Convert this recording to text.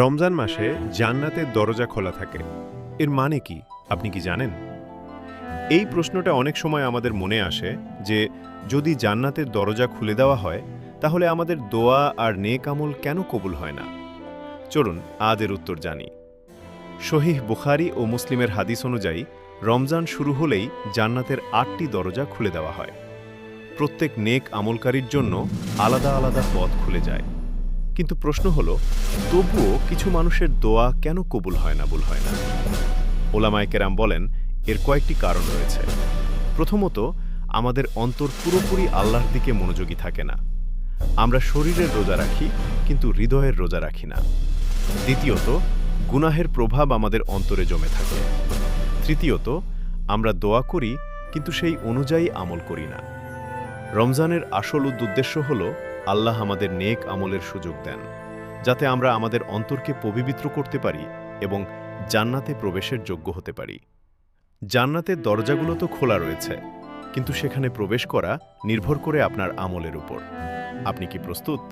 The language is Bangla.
রমজান মাসে জান্নাতের দরজা খোলা থাকে। এর মানে কি আপনি কি জানেন? এই প্রশ্নটা অনেক সময় আমাদের মনে আসে যে যদি জান্নাতের দরজা খুলে দেওয়া হয় তাহলে আমাদের দোয়া আর নেক আমল কেন কবুল হয় না। চলুন আজ এর উত্তর জানি। সহিহ বুখারী ও মুসলিমের হাদিস অনুযায়ী রমজান শুরু হলেই জান্নাতের ৮টি দরজা খুলে দেওয়া হয়। প্রত্যেক নেক আমলকারীর জন্য আলাদা আলাদা পথ খুলে যায়। কিন্তু প্রশ্ন হলো, তবুও কিছু মানুষের দোয়া কেন কবুল হয় না? ওলামায়ে কেরাম বলেন, এর কয়েকটি কারণ রয়েছে। প্রথমত, আমাদের অন্তর পুরোপুরি আল্লাহর দিকে মনোযোগী থাকে না। আমরা শরীরের রোজা রাখি, কিন্তু হৃদয়ের রোজা রাখি না। দ্বিতীয়ত, গুনাহের প্রভাব আমাদের অন্তরে জমে থাকে। তৃতীয়ত, আমরা দোয়া করি, কিন্তু সেই অনুযায়ী আমল করি না। রমজানের আসল উদ্দেশ্য হল আল্লাহ আমাদের নেক আমলের সুযোগ দেন, যাতে আমরা আমাদের অন্তরকে পবিত্র করতে পারি এবং জান্নাতে প্রবেশের যোগ্য হতে পারি। জান্নাতের দরজাগুলো তো খোলা রয়েছে, কিন্তু সেখানে প্রবেশ করা নির্ভর করে আপনার আমলের উপর। আপনি কি প্রস্তুত?